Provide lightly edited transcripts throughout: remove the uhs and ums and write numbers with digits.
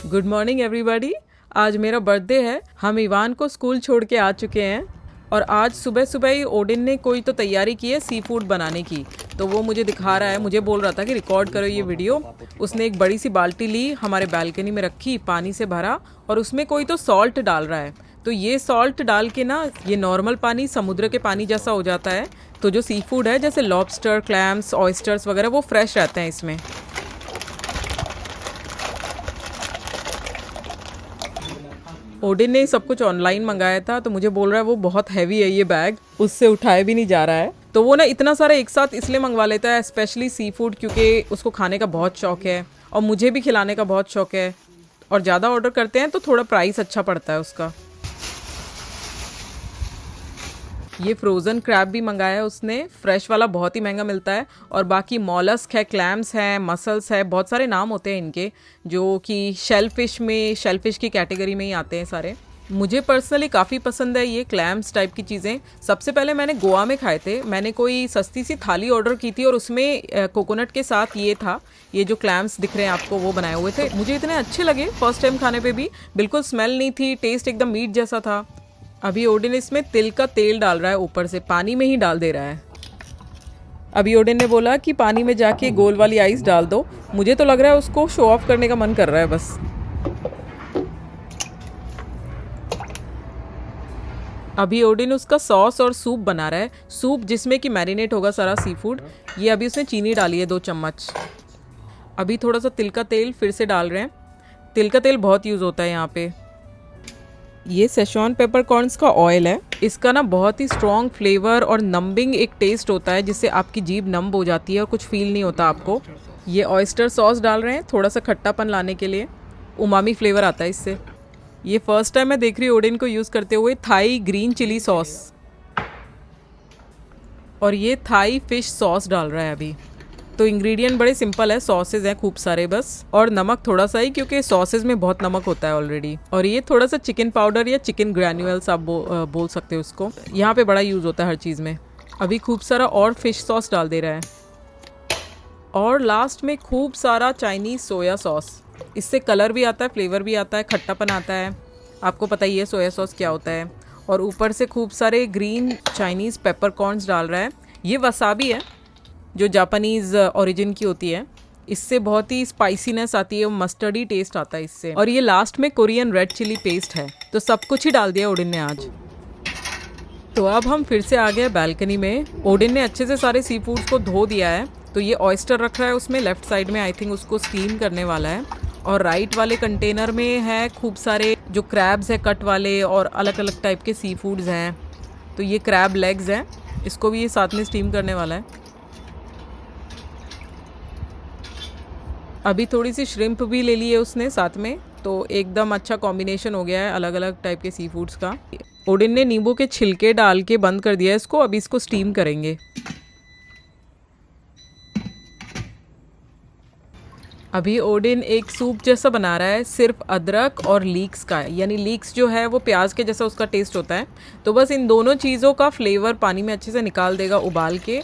Good morning everybody. आज मेरा birthday है। हम इवान को स्कूल छोड़ के आ चुके हैं और आज सुबह सुबह ही ओडिन ने कोई तो तैयारी की है सी फूड बनाने की। तो वो मुझे दिखा रहा है, मुझे बोल रहा था कि रिकॉर्ड करो ये वीडियो। उसने एक बड़ी सी बाल्टी ली, हमारे बालकनी में रखी, पानी से भरा और उसमें कोई तो सॉल्ट डाल रहा है। तो ये सॉल्ट डाल के ना ये नॉर्मल पानी समुद्र के पानी जैसा हो जाता है। तो जो सी फूड है जैसे लॉबस्टर, क्लैम्स, ऑयस्टर्स वगैरह वो फ्रेश रहते हैं इसमें। ओडिन ने सब कुछ ऑनलाइन मंगाया था तो मुझे बोल रहा है वो बहुत हैवी है ये बैग, उससे उठाया भी नहीं जा रहा है। तो वो ना इतना सारा एक साथ इसलिए मंगवा लेता है, स्पेशली सी फूड, क्योंकि उसको खाने का बहुत शौक है और मुझे भी खिलाने का बहुत शौक है। और ज़्यादा ऑर्डर करते हैं तो थोड़ा प्राइस अच्छा पड़ता है उसका। ये फ्रोज़न क्रैब भी मंगाया है उसने, फ्रेश वाला बहुत ही महंगा मिलता है। और बाकी मॉलस्क है, क्लैम्स है, मसल्स है, बहुत सारे नाम होते हैं इनके, जो कि शेलफिश की कैटेगरी में ही आते हैं सारे। मुझे पर्सनली काफ़ी पसंद है ये क्लैम्स टाइप की चीज़ें। सबसे पहले मैंने गोवा में खाए थे। मैंने कोई सस्ती सी थाली ऑर्डर की थी और उसमें कोकोनट के साथ ये था, ये जो क्लैम्स दिख रहे हैं आपको वो बनाए हुए थे। मुझे इतने अच्छे लगे फर्स्ट टाइम खाने पे भी, बिल्कुल स्मेल नहीं थी, टेस्ट एकदम मीट जैसा था। अभी ओडिन इसमें तिल का तेल डाल रहा है, ऊपर से पानी में ही डाल दे रहा है। अभी ओडिन ने बोला कि पानी में जाके गोल वाली आइस डाल दो। मुझे तो लग रहा है उसको शो ऑफ करने का मन कर रहा है बस। अभी ओडिन उसका सॉस और सूप बना रहा है, सूप जिसमें कि मैरिनेट होगा सारा सी फूड। ये अभी उसने चीनी डाली है 2 चम्मच। अभी थोड़ा सा तिल का तेल फिर से डाल रहे हैं। तिल का तेल बहुत यूज़ होता है यहाँ पे। ये सेशॉन पेपरकॉर्न्स का ऑयल है। इसका ना बहुत ही स्ट्रॉन्ग फ्लेवर और नम्बिंग एक टेस्ट होता है, जिससे आपकी जीभ नम्ब हो जाती है और कुछ फील नहीं होता आपको। ये ऑयस्टर सॉस डाल रहे हैं थोड़ा सा खट्टापन लाने के लिए, उमामी फ्लेवर आता है इससे। ये फर्स्ट टाइम मैं देख रही हूँ ओडिन को यूज़ करते हुए थाई ग्रीन चिली सॉस। और ये थाई फिश सॉस डाल रहा है अभी। तो इंग्रेडिएंट बड़े सिंपल है, सॉसेज हैं खूब सारे बस, और नमक थोड़ा सा ही, क्योंकि सॉसेज में बहुत नमक होता है ऑलरेडी। और ये थोड़ा सा चिकन पाउडर या चिकन ग्रैन्यूल्स आप बोल सकते हो उसको। यहाँ पे बड़ा यूज़ होता है हर चीज़ में। अभी खूब सारा और फिश सॉस डाल दे रहा है। और लास्ट में खूब सारा चाइनीज़ सोया सॉस। इससे कलर भी आता है, फ्लेवर भी आता है, खट्टापन आता है। आपको पता ही है सोया सॉस क्या होता है। और ऊपर से खूब सारे ग्रीन चाइनीज़ पेपरकॉर्न्स डाल रहा है। ये वसाबी है जो जापानीज़ ओरिजिन की होती है। इससे बहुत ही स्पाइसीनेस आती है, मस्टर्डी टेस्ट आता है इससे। और ये लास्ट में कोरियन रेड चिली पेस्ट है। तो सब कुछ ही डाल दिया ओडिन ने आज। तो अब हम फिर से आ गए बालकनी में। ओडिन ने अच्छे से सारे सी फूड्स को धो दिया है। तो ये ऑयस्टर रख रहा है उसमें लेफ्ट साइड में, आई थिंक उसको स्टीम करने वाला है। और राइट वाले कंटेनर में है खूब सारे जो क्रैब्स है कट वाले, और अलग अलग टाइप के सी फूड्स हैं। तो ये क्रैब लेग्स हैं, इसको भी ये साथ में स्टीम करने वाला है। अभी थोड़ी सी श्रिम्प भी ले ली है उसने साथ में, तो एकदम अच्छा कॉम्बिनेशन हो गया है अलग अलग टाइप के सी फूड्स का। ओडिन ने नींबू के छिलके डाल के बंद कर दिया है इसको। अभी इसको स्टीम करेंगे। अभी ओडिन एक सूप जैसा बना रहा है, सिर्फ अदरक और लीक्स का, यानी लीक्स जो है वो प्याज के जैसा उसका टेस्ट होता है। तो बस इन दोनों चीज़ों का फ्लेवर पानी में अच्छे से निकाल देगा उबाल के,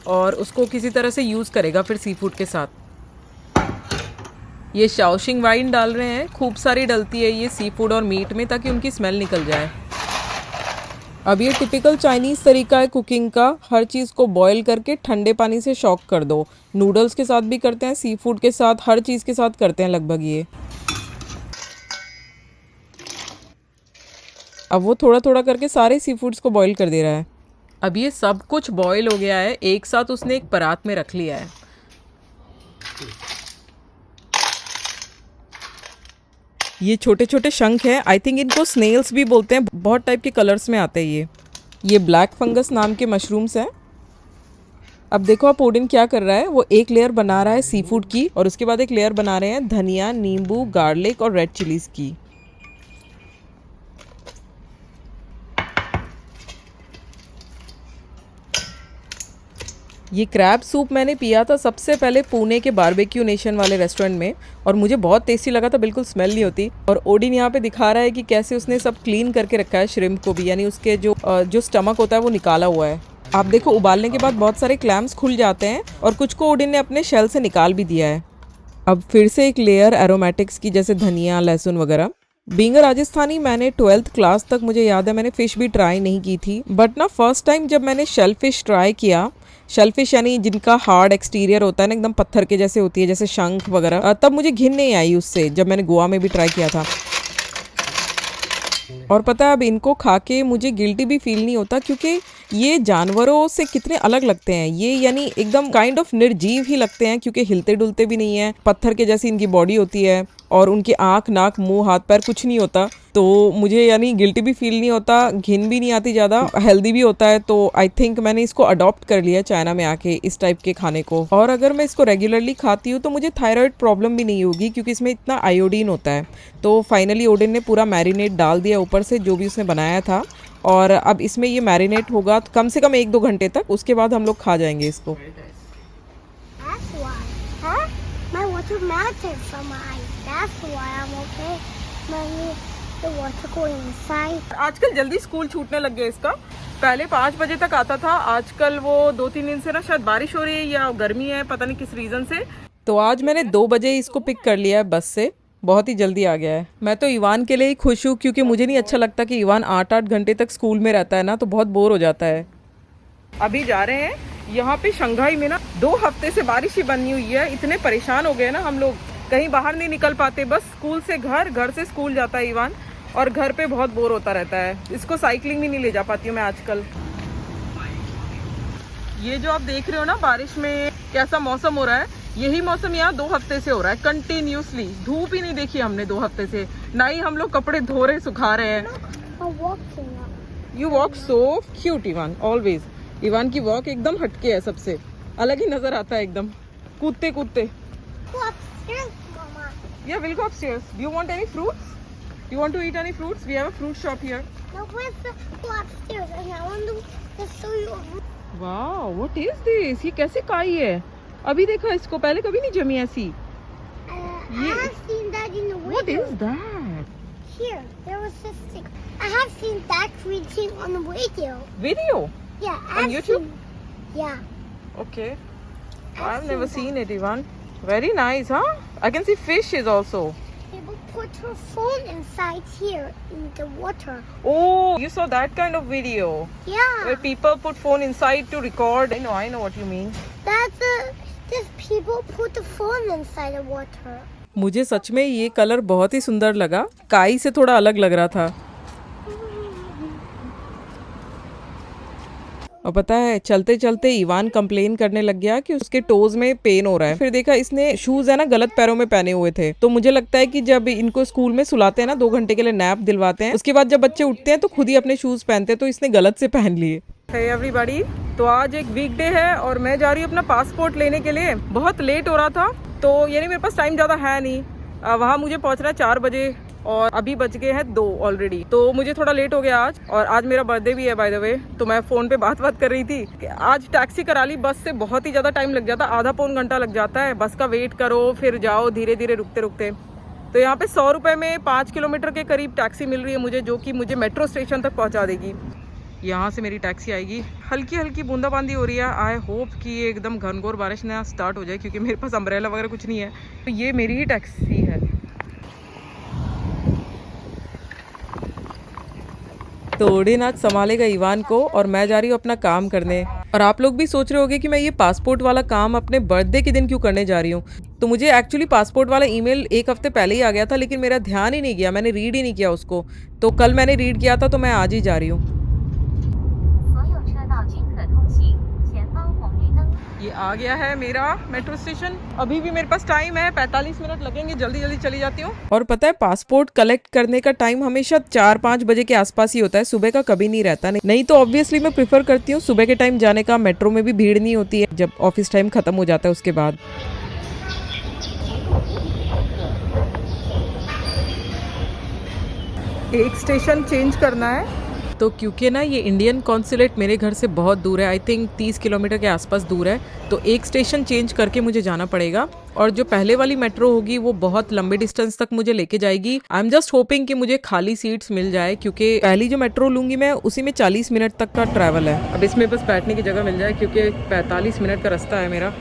और उसको किसी तरह से यूज़ करेगा फिर सी फूड के साथ। ये शाओशिंग वाइन डाल रहे हैं, खूब सारी डलती है ये सी फूड और मीट में, ताकि उनकी स्मेल निकल जाए। अब ये टिपिकल चाइनीज़ तरीका है कुकिंग का, हर चीज़ को बॉईल करके ठंडे पानी से शॉक कर दो। नूडल्स के साथ भी करते हैं, सी फूड के साथ, हर चीज़ के साथ करते हैं लगभग ये। अब वो थोड़ा थोड़ा करके सारे सी फूड्स को बॉईल कर दे रहा है। अब ये सब कुछ बॉईल हो गया है, एक साथ उसने एक परात में रख लिया है। ये छोटे छोटे शंख हैं, आई थिंक इनको स्नेल्स भी बोलते हैं, बहुत टाइप के कलर्स में आते हैं ये ब्लैक फंगस नाम के मशरूम्स हैं। अब देखो आप ओडिन क्या कर रहा है, वो एक लेयर बना रहा है सी फूड की, और उसके बाद एक लेयर बना रहे हैं धनिया, नींबू, गार्लिक और रेड चिलीज की। ये क्रैब सूप मैंने पिया था सबसे पहले पुणे के बारबेक्यू नेशन वाले रेस्टोरेंट में, और मुझे बहुत टेस्टी लगा था, बिल्कुल स्मेल नहीं होती। और ओडिन यहाँ पे दिखा रहा है कि कैसे उसने सब क्लीन करके रखा है श्रिम्प को भी, यानी उसके जो स्टमक होता है वो निकाला हुआ है। आप देखो उबालने के बाद बहुत सारे क्लैम्स खुल जाते हैं, और कुछ को ओडिन ने अपने शेल से निकाल भी दिया है। अब फिर से एक लेयर एरोमेटिक्स की, जैसे धनिया लहसुन वगैरह। बीइंग अ राजस्थानी, मैंने 12th क्लास तक, मुझे याद है मैंने फ़िश भी ट्राई नहीं की थी, बट ना फर्स्ट टाइम जब मैंने शेल फिश ट्राई किया, शेल फिश यानी जिनका हार्ड एक्सटीरियर होता है ना, एकदम पत्थर के जैसे होती है, जैसे शंख वगैरह, तब मुझे घिन नहीं आई उससे, जब मैंने गोवा में भी ट्राई किया था। और पता है अब इनको खा के मुझे गिल्टी भी फील नहीं होता, क्योंकि ये जानवरों से कितने अलग लगते हैं। ये यानी एकदम काइंड ऑफ निर्जीव ही लगते हैं, क्योंकि हिलते डुलते भी नहीं है, पत्थर के जैसी इनकी बॉडी होती है, और उनकी आँख नाक मुंह हाथ पैर कुछ नहीं होता। तो मुझे यानी गिल्टी भी फील नहीं होता, घिन भी नहीं आती ज़्यादा, हेल्दी भी होता है। तो आई थिंक मैंने इसको अडॉप्ट कर लिया चाइना में आके, इस टाइप के खाने को। और अगर मैं इसको रेगुलरली खाती हूँ तो मुझे थायराइड प्रॉब्लम भी नहीं होगी, क्योंकि इसमें इतना आयोडीन होता है। तो फाइनली ओडिन ने पूरा मैरिनेट डाल दिया ऊपर से, जो भी उसने बनाया था, और अब इसमें ये मैरिनेट होगा तो कम से कम 1-2 घंटे तक, उसके बाद हम लोग खा जाएंगे इसको। That's why. Huh? My water melted from my eyes. That's why I'm okay. Mommy, the water going inside. आजकल जल्दी स्कूल छूटने लग गया इसका। पहले 5 बजे तक आता था, आजकल वो 2-3 दिन से ना शायद बारिश हो रही है या गर्मी है, पता नहीं किस रीज़न से। तो आज मैंने 2 बजे इसको पिक कर लिया है बस से, बहुत ही जल्दी आ गया है। मैं तो इवान के लिए ही खुश हूँ, क्योंकि मुझे नहीं अच्छा लगता कि इवान 8-8 घंटे तक स्कूल में रहता है ना, तो बहुत बोर हो जाता है। अभी जा रहे हैं यहाँ पे शंघाई में ना 2 हफ्ते से बारिश ही बनी हुई है। इतने परेशान हो गए ना हम लोग, कहीं बाहर नहीं निकल पाते, बस स्कूल से घर, घर से स्कूल जाता है इवान, और घर पे बहुत बोर होता रहता है। इसको साइकिलिंग भी नहीं ले जा पाती हूँ मैं आजकल। ये जो आप देख रहे हो ना बारिश में कैसा मौसम हो रहा है, यही मौसम यहाँ 2 हफ्ते से हो रहा है कंटिन्यूसली। धूप ही नहीं देखी हमने 2 हफ्ते से, ना ही हम लोग कपड़े धो रहे सुखा रहे हैं। You walk so cute Ivan, always. Ivan की वॉक एकदम हटके है, सबसे अलग ही नजर आता है, एकदम कूदते कूदते। Yeah, we'll go upstairs. Do you want any fruits? Do you want to eat any fruits? We have a fruit shop here. No, let's go upstairs. And I want to show you. Wow, what is this? ये कैसे काई है? अभी देखा इसको, पहले कभी नहीं जमी ऐसी। I have seen that in the video. What is that? Here, there was this thing. I have seen that green thing on the video. Video? Yeah, On YouTube? Yeah. Okay. I've never seen it, Ivan. Very nice, huh? I can see fish is also. People put her phone inside here in the water. Oh, you saw that kind of video Yeah. where people put phone inside to record. I know what you mean. Just people put the phone inside the water. मुझे सच में ये colour बहुत ही सुंदर लगा, काई से थोड़ा अलग लग रहा था। और पता है चलते चलते इवान कंप्लेन करने लग गया कि उसके टोज में पेन हो रहा है। फिर देखा इसने शूज है ना गलत पैरों में पहने हुए थे। तो मुझे लगता है कि जब इनको स्कूल में सुलाते हैं ना 2 घंटे के लिए नैप दिलवाते हैं, उसके बाद जब बच्चे उठते हैं तो खुद ही अपने शूज पहनते हैं, तो इसने गलत से पहन लिए। हे एवरीबॉडी, तो आज एक वीकडे है और मैं जा रही हूँ अपना पासपोर्ट लेने के लिए। बहुत लेट हो रहा था, तो यानी मेरे पास टाइम ज़्यादा है नहीं। वहाँ मुझे पहुँचना है 4 बजे और अभी बज गए हैं 2 ऑलरेडी, तो मुझे थोड़ा लेट हो गया आज। और आज मेरा बर्थडे भी है बाय द वे, तो मैं फ़ोन पे बात कर रही थी कि आज टैक्सी करा ली। बस से बहुत ही ज़्यादा टाइम लग जाता, आधा पौन घंटा लग जाता है। बस का वेट करो, फिर जाओ धीरे धीरे रुकते रुकते। तो यहाँ पे 100 रुपये में 5 किलोमीटर के करीब टैक्सी मिल रही है मुझे, जो कि मुझे मेट्रो स्टेशन तक पहुँचा देगी। यहाँ से मेरी टैक्सी आएगी। हल्की हल्की बूंदाबांदी हो रही है। आई होप कि ये एकदम घनघोर बारिश ना स्टार्ट हो जाए, क्योंकि मेरे पास अम्ब्रेला वगैरह कुछ नहीं है। तो ये मेरी ही टैक्सी है। तो ओडिन आज संभालेगा इवान को और मैं जा रही हूँ अपना काम करने। और आप लोग भी सोच रहे होंगे कि मैं ये पासपोर्ट वाला काम अपने बर्थडे के दिन क्यों करने जा रही हूँ। तो मुझे एक्चुअली पासपोर्ट वाला ईमेल 1 हफ्ते पहले ही आ गया था, लेकिन मेरा ध्यान ही नहीं गया, मैंने रीड ही नहीं किया उसको। तो कल मैंने रीड किया था, तो मैं आज ही जा रही हूँ। ये आ गया है मेरा मेट्रो स्टेशन। अभी भी मेरे पास टाइम है, 45 मिनट लगेंगे, जल्दी जल्दी चली जाती हूँ। और पता है पासपोर्ट कलेक्ट करने का टाइम हमेशा 4-5 बजे के आसपास ही होता है, सुबह का कभी नहीं रहता। नहीं तो ऑब्वियसली मैं प्रेफर करती हूँ सुबह के टाइम जाने का। मेट्रो में भी भीड़ नहीं होती है जब ऑफिस टाइम खत्म हो जाता है उसके बाद। एक स्टेशन चेंज करना है, तो क्योंकि ना ये इंडियन कॉन्सुलेट मेरे घर से बहुत दूर है, आई थिंक 30 किलोमीटर के आसपास दूर है, तो एक स्टेशन चेंज करके मुझे जाना पड़ेगा। और जो पहले वाली मेट्रो होगी वो बहुत लंबे डिस्टेंस तक मुझे लेके जाएगी। आई एम जस्ट होपिंग कि मुझे खाली सीट्स मिल जाए, क्योंकि पहली जो मेट्रो लूंगी मैं उसी में 40 मिनट तक का ट्रैवल है। अब इसमें बस बैठने की जगह मिल जाए, क्योंकि 45 मिनट का रास्ता है मेरा।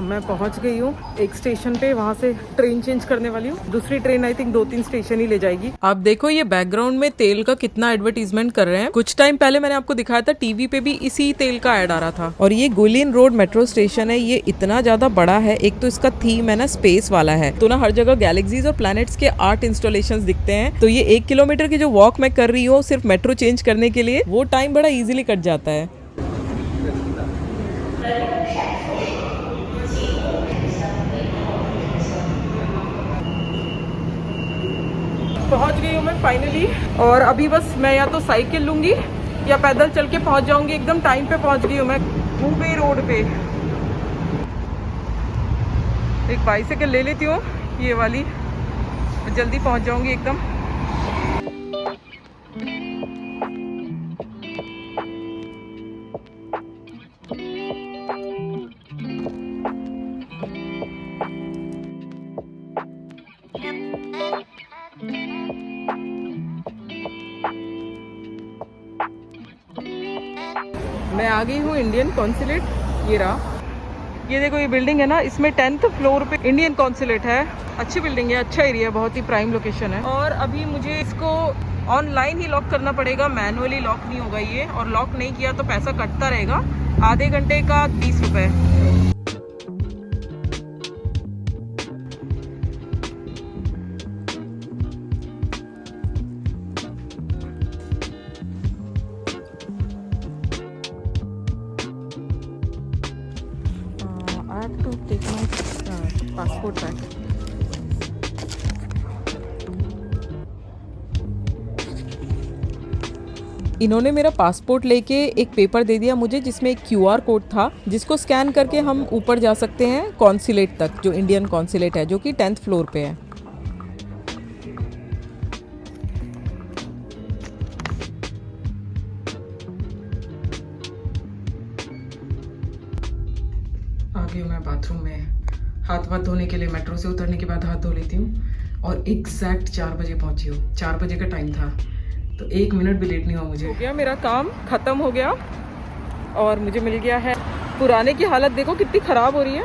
मैं पहुंच गई हूँ एक स्टेशन पे, वहां से ट्रेन चेंज करने वाली हूँ। दूसरी ट्रेन आई थिंक 2-3 स्टेशन ही ले जाएगी। आप देखो ये बैकग्राउंड में तेल का कितना एडवर्टीजमेंट कर रहे हैं। कुछ टाइम पहले मैंने आपको दिखाया था टीवी पे भी इसी तेल का ऐड आ रहा था। और ये गुलियन रोड मेट्रो स्टेशन है, ये इतना ज्यादा बड़ा है। एक तो इसका थीम है ना स्पेस वाला है, तो ना हर जगह गैलेक्सीज और प्लैनेट्स के आर्ट इंस्टॉलेशंस दिखते हैं। तो ये 1 किलोमीटर की जो वॉक मैं कर रही हूँ सिर्फ मेट्रो चेंज करने के लिए, वो टाइम बड़ा इजीली कट जाता है। पहुंच गई हूँ मैं फाइनली, और अभी बस मैं या तो साइकिल लूंगी या पैदल चल के पहुंच जाऊंगी। एकदम टाइम पे पहुंच गई हूँ मैं हुबे रोड पे। एक बाइसाइकिल ले लेती हूँ ये वाली, जल्दी पहुंच जाऊंगी एकदम। मैं आ गई हूँ इंडियन कॉन्सुलेट। ये रहा, ये देखो ये बिल्डिंग है ना, इसमें 10th फ्लोर पे इंडियन कॉन्सुलेट है। अच्छी बिल्डिंग है, अच्छा एरिया, बहुत ही प्राइम लोकेशन है। और अभी मुझे इसको ऑनलाइन ही लॉक करना पड़ेगा, मैनुअली लॉक नहीं होगा ये। और लॉक नहीं किया तो पैसा कटता रहेगा, आधे घंटे का 30 रुपये। I have to take my passport back. इन्होंने मेरा पासपोर्ट लेके एक पेपर दे दिया मुझे, जिसमें एक QR कोड था, जिसको स्कैन करके हम ऊपर जा सकते हैं कॉन्सुलेट तक, जो इंडियन कॉन्सुलेट है, जो कि 10th फ्लोर पे है। आ गई हूँ मैं बाथरूम में। हाथ वाथ धोने के लिए मेट्रो से उतरने के बाद हाथ धो लेती हूँ। और एग्जैक्ट 4 बजे पहुँची हूँ, 4 बजे का टाइम था, तो 1 मिनट भी लेट नहीं हुआ मुझे। हो गया मेरा काम, ख़त्म हो गया। और मुझे मिल गया है, पुराने की हालत देखो कितनी ख़राब हो रही है।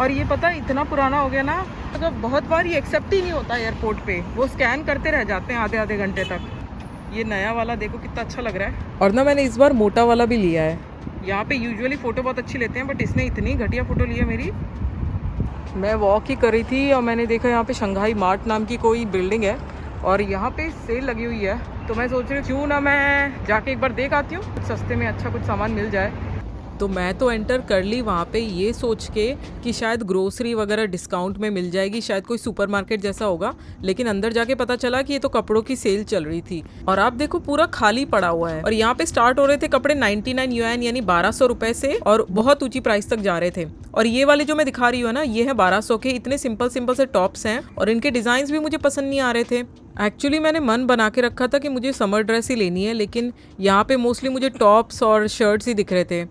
और ये पता है इतना पुराना हो गया ना, मतलब बहुत बार ये एक्सेप्ट ही नहीं होता एयरपोर्ट पे, वो स्कैन करते रह जाते हैं आधे आधे घंटे तक। ये नया वाला देखो कितना अच्छा लग रहा है। और ना मैंने इस बार मोटा वाला भी लिया है। यहाँ पे यूजुअली फ़ोटो बहुत अच्छी लेते हैं, बट इसने इतनी घटिया फ़ोटो ली है मेरी। मैं वॉक ही कर रही थी और मैंने देखा यहाँ पे शंघाई मार्ट नाम की कोई बिल्डिंग है, और यहाँ पे सेल लगी हुई है। तो मैं सोच रही हूँ क्यों ना मैं जाके एक बार देख आती हूँ, सस्ते में अच्छा कुछ सामान मिल जाए। तो मैं तो एंटर कर ली वहाँ पे, ये सोच के कि शायद ग्रोसरी वगैरह डिस्काउंट में मिल जाएगी, शायद कोई सुपरमार्केट जैसा होगा। लेकिन अंदर जाके पता चला कि ये तो कपड़ों की सेल चल रही थी। और आप देखो पूरा खाली पड़ा हुआ है। और यहाँ पे स्टार्ट हो रहे थे कपड़े 99 युआन यानी 1200 रुपए से, और बहुत ऊंची प्राइस तक जा रहे थे। और ये वाले जो मैं दिखा रही हूँ ना, ये है 1200 के। इतने सिंपल सिंपल से टॉप्स हैं, और इनके डिजाइन भी मुझे पसंद नहीं आ रहे थे। एक्चुअली मैंने मन बना के रखा था कि मुझे समर ड्रेस ही लेनी है, लेकिन यहाँ पे मोस्टली मुझे टॉप्स और शर्ट्स ही दिख रहे थे।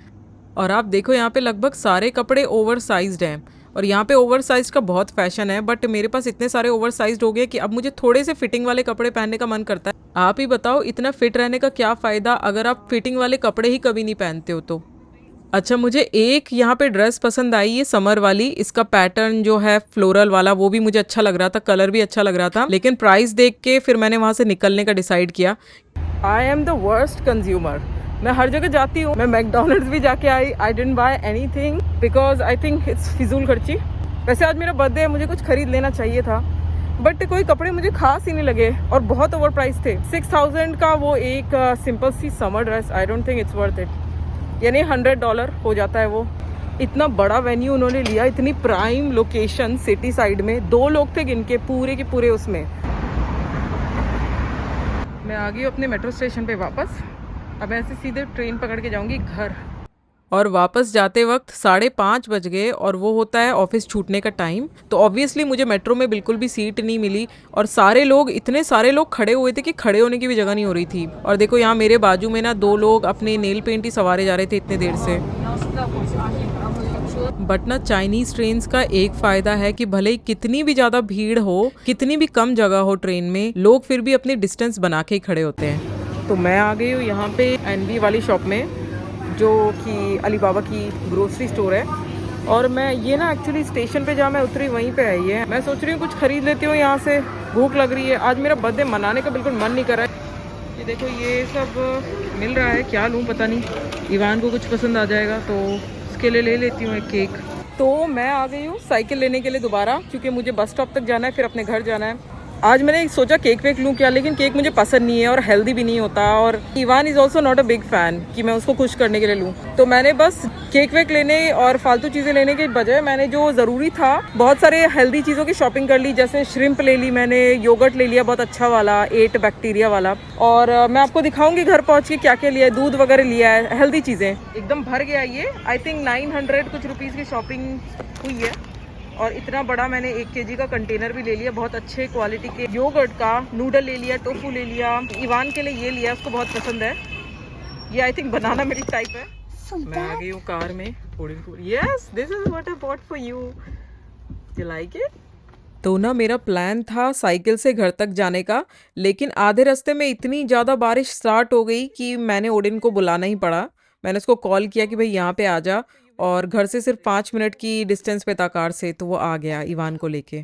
और आप देखो यहाँ पे लगभग सारे कपड़े ओवर साइज्ड हैं, और यहाँ पे ओवर साइज का बहुत फैशन है। बट मेरे पास इतने सारे ओवर साइज्ड हो गए कि अब मुझे थोड़े से फिटिंग वाले कपड़े पहनने का मन करता है। आप ही बताओ इतना फिट रहने का क्या फ़ायदा अगर आप फिटिंग वाले कपड़े ही कभी नहीं पहनते हो तो। अच्छा, मुझे एक यहाँ पे ड्रेस पसंद आई, ये समर वाली। इसका पैटर्न जो है फ्लोरल वाला, वो भी मुझे अच्छा लग रहा था, कलर भी अच्छा लग रहा था। लेकिन प्राइस देख के फिर मैंने वहाँ से निकलने का डिसाइड किया। I am the worst consumer. मैं हर जगह जाती हूँ, मैं मैकडोनल्ड्स भी जाके आई, I didn't buy anything because I think it's फिजूल खर्ची। वैसे आज मेरा बर्थडे है, मुझे कुछ खरीद लेना चाहिए था, बट कोई कपड़े मुझे खास ही नहीं लगे और बहुत ओवर प्राइस थे। 6000 का वो एक सिंपल सी summer dress, I don't think it's worth it. यानी $100 हो जाता है वो। इतना बड़ा वेन्यू उन्होंने लिया, इतनी प्राइम लोकेशन सिटी साइड में। 2 लोग थे गिन के पूरे के पूरे उसमें। मैं आ गई अपने मेट्रो स्टेशन पे वापस। अब ऐसे सीधे ट्रेन पकड़ के जाऊंगी घर। और वापस जाते वक्त 5:30 बज गए, और वो होता है ऑफिस छूटने का टाइम। तो ऑब्वियसली मुझे मेट्रो में बिल्कुल भी सीट नहीं मिली, और इतने सारे लोग खड़े हुए थे कि खड़े होने की भी जगह नहीं हो रही थी। और देखो यहाँ मेरे बाजू में ना 2 लोग अपने नेल पेंट ही सवारे जा रहे थे इतने देर से। बट ना चाइनीज ट्रेन्स का एक फ़ायदा है कि भले ही कितनी भी ज़्यादा भीड़ हो, कितनी भी कम जगह हो ट्रेन में, लोग फिर भी अपनी डिस्टेंस बना के ही खड़े होते हैं। तो मैं आ गई हूँ यहाँ पे NB वाली शॉप में, जो कि अलीबाबा की ग्रोसरी स्टोर है। और मैं ये ना एक्चुअली स्टेशन पे जहाँ मैं उतरी वहीं पे है ये। मैं सोच रही हूँ कुछ खरीद लेती हूँ यहाँ से, भूख लग रही है। आज मेरा बर्थडे मनाने का बिल्कुल मन नहीं कर रहा है। ये देखो ये सब मिल रहा है, क्या लूँ पता नहीं। इवान को कुछ पसंद आ जाएगा तो उसके लिए ले लेती हूँ एक केक। तो मैं आ गई हूँ साइकिल लेने के लिए दोबारा, क्योंकि मुझे बस स्टॉप तक जाना है, फिर अपने घर जाना है। आज मैंने सोचा केक वेक लूँ क्या, लेकिन केक मुझे पसंद नहीं है और हेल्दी भी नहीं होता, और Ivan is also not a big fan कि मैं उसको खुश करने के लिए लूँ। तो मैंने बस केक वेक लेने और फालतू चीज़ें लेने के बजाय मैंने जो ज़रूरी था बहुत सारे हेल्दी चीज़ों की शॉपिंग कर ली। जैसे श्रिम्प ले ली मैंने, योगर्ट ले लिया बहुत अच्छा वाला 8 बैक्टीरिया वाला, और मैं आपको दिखाऊंगी घर पहुँच के क्या क्या लिया है। दूध वगैरह लिया है, हेल्दी चीज़ें। एकदम भर गया ये। आई थिंक 900 कुछ रुपीज़ की शॉपिंग हुई है। और इतना बड़ा मैंने 1 kg का कंटेनर भी ले लिया, बहुत अच्छे क्वालिटी के योगर्ट का। नूडल ले लिया, टोफू ले लिया। इवान के लिए ये लिया, उसको बहुत पसंद है ये। आई थिंक बनाना मेरी टाइप है। मैं आ गई हूँ कार में। Yes, this is what I bought for you. You like it? तो ना मेरा प्लान था साइकिल से घर तक जाने का, लेकिन आधे रास्ते में इतनी ज़्यादा बारिश स्टार्ट हो गई कि मैंने ओडिन को बुलाना ही पड़ा। मैंने उसको कॉल किया कि भाई यहाँ पे आ जा, और घर से सिर्फ 5 मिनट की डिस्टेंस पे था कार से, तो वो आ गया इवान को लेके।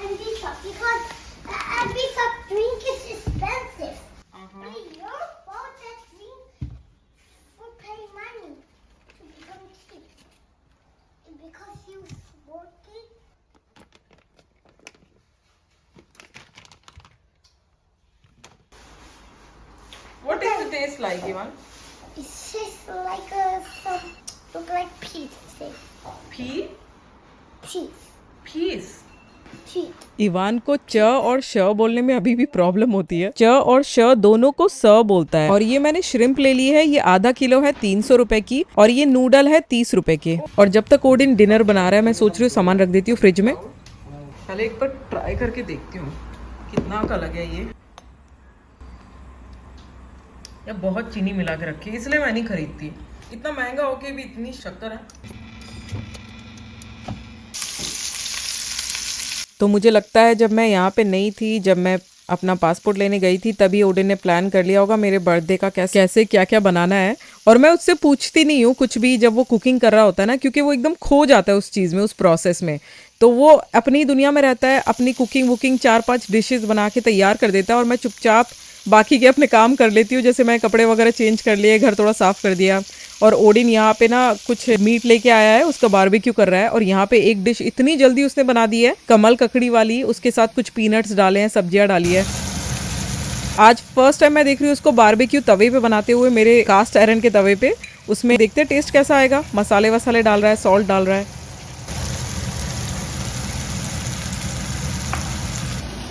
And this shop, because every soft drink is expensive. It's your fault that drink will pay money to become cheap. Because you working. What is the taste like, Ivan? It's just like some look like pieces. Pea? Cheese. Peas? Cheese. Ivan को च और श बोलने में अभी भी problem होती है। च और श दोनों को स बोलता है। और ये मैंने श्रिम्प ले ली है, ये आधा किलो है 300 रुपए की, और ये नूडल है 30 रुपए के। और जब तक ओडिन डिनर बना रहा है, मैं सोच रही हूँ सामान रख देती हूँ फ्रिज में। पहले एक बार ट्राई करके देखती हूँ कितना का लगे ये। या बहुत चीनी मिला के रखी है, इसलिए मैं नहीं खरीदती। इतना महंगा होके भी इतनी शक्कर है। तो मुझे लगता है जब मैं यहाँ पे नहीं थी, जब मैं अपना पासपोर्ट लेने गई थी, तभी ओडिन ने प्लान कर लिया होगा मेरे बर्थडे का कैसे क्या क्या बनाना है। और मैं उससे पूछती नहीं हूँ कुछ भी जब वो कुकिंग कर रहा होता है ना, क्योंकि वो एकदम खो जाता है उस चीज़ में, उस प्रोसेस में। तो वो अपनी दुनिया में रहता है, अपनी कुकिंग वुकिंग 4-5 डिशेस बना के तैयार कर देता है, और मैं चुपचाप बाकी के अपने काम कर लेती हूँ। जैसे मैं कपड़े वगैरह चेंज कर लिए, घर थोड़ा साफ कर दिया। और ओडिन यहाँ पे ना कुछ मीट लेके आया है, उसका बारबेक्यू कर रहा है। और यहाँ पे एक डिश इतनी जल्दी उसने बना दी है, कमल ककड़ी वाली, उसके साथ कुछ पीनट्स डाले हैं, सब्जियां डाली है। आज फर्स्ट टाइम मैं देख रही हूँ उसको बारबेक्यू तवे पे बनाते हुए, मेरे कास्ट आयरन के तवे पे। उसमें देखते हैं टेस्ट कैसा आएगा। मसाले वसाले डाल रहा है, सॉल्ट डाल रहा है।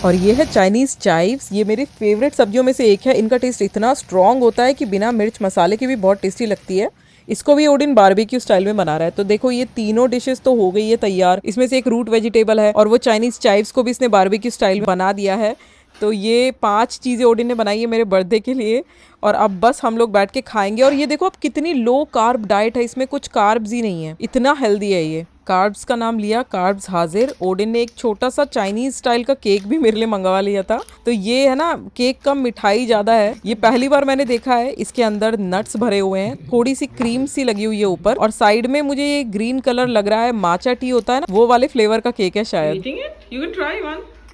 और ये है चाइनीज़ चाइव्स। ये मेरी फेवरेट सब्जियों में से एक है। इनका टेस्ट इतना स्ट्रॉन्ग होता है कि बिना मिर्च मसाले की भी बहुत टेस्टी लगती है। इसको भी ओडिन बारबेक्यू स्टाइल में बना रहा है। तो देखो ये तीनों डिशेस तो हो गई है तैयार। इसमें से एक रूट वेजिटेबल है, और वो चाइनीज़ चाइव्स को भी इसने बारबेक्यू स्टाइल में बना दिया है। तो ये 5 चीज़ें ओडिन ने बनाई है मेरे बर्थडे के लिए, और अब बस हम लोग बैठ के खाएंगे। और ये देखो अब कितनी लो कार्ब डाइट है, इसमें कुछ कार्ब्स ही नहीं है, इतना हेल्दी है ये। कार्ब्स का नाम लिया, कार्ब्स हाजिर। ओडिन ने एक छोटा सा चाइनीज स्टाइल का केक भी मेरे लिए मंगवा लिया था। तो ये है ना, केक कम मिठाई ज्यादा है। ये पहली बार मैंने देखा है। इसके अंदर नट्स भरे हुए हैं, थोड़ी सी क्रीम सी लगी हुई है ऊपर, और साइड में मुझे ये ग्रीन कलर लग रहा है, माचा टी होता है ना, वो वाले फ्लेवर का केक है शायद।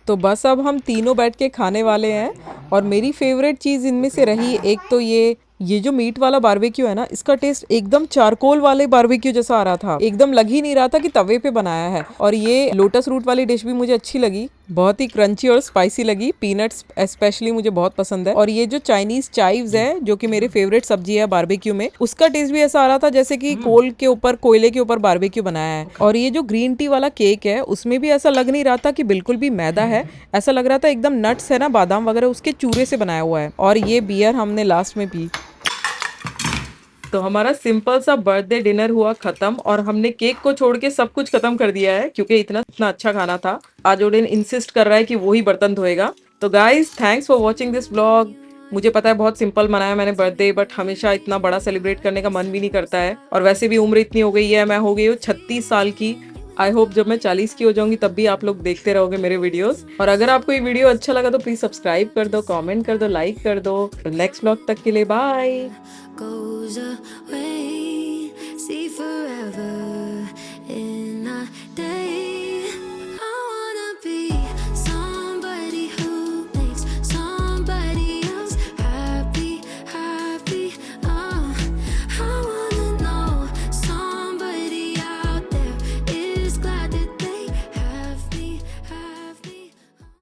तो बस अब हम तीनों बैठ के खाने वाले हैं। और मेरी फेवरेट चीज़ इनमें से रही एक तो ये जो मीट वाला बारबेक्यू है ना, इसका टेस्ट एकदम चारकोल वाले बारबेक्यू जैसा आ रहा था। एकदम लग ही नहीं रहा था कि तवे पे बनाया है। और ये लोटस रूट वाली डिश भी मुझे अच्छी लगी, बहुत ही क्रंची और स्पाइसी लगी। पीनट्स स्पेशली मुझे बहुत पसंद है। और ये जो चाइनीज चाइव्स है, जो कि मेरी फेवरेट सब्जी है बारबेक्यू में, उसका टेस्ट भी ऐसा आ रहा था जैसे कि कोयले के ऊपर बारबेक्यू बनाया है। और ये जो ग्रीन टी वाला केक है, उसमें भी ऐसा लग नहीं रहा था कि बिल्कुल भी मैदा है। ऐसा लग रहा था एकदम नट्स है ना, बादाम वगैरह, उसके चूरे से बनाया हुआ है। और ये बियर हमने लास्ट में पी। तो हमारा सिंपल सा बर्थडे डिनर हुआ खत्म, और हमने केक को छोड़ के सब कुछ खत्म कर दिया है, क्योंकि इतना अच्छा खाना था। आज ओडिन इंसिस्ट कर रहा है कि वो ही बर्तन धोएगा। तो guys, thanks for watching this vlog. मुझे पता है बहुत सिंपल मनाया मैंने बर्थडे, बट हमेशा इतना बड़ा सेलिब्रेट करने का मन भी नहीं करता है। और वैसे भी उम्र इतनी हो गई है, मैं हो गई हूँ 36 साल की। आई होप जब मैं 40 की हो जाऊंगी तब भी आप लोग देखते रहोगे मेरे वीडियोस। और अगर आपको ये वीडियो अच्छा लगा तो प्लीज सब्सक्राइब कर दो, कमेंट कर दो, लाइक कर दो। नेक्स्ट व्लॉग तक के लिए बाय। goes away.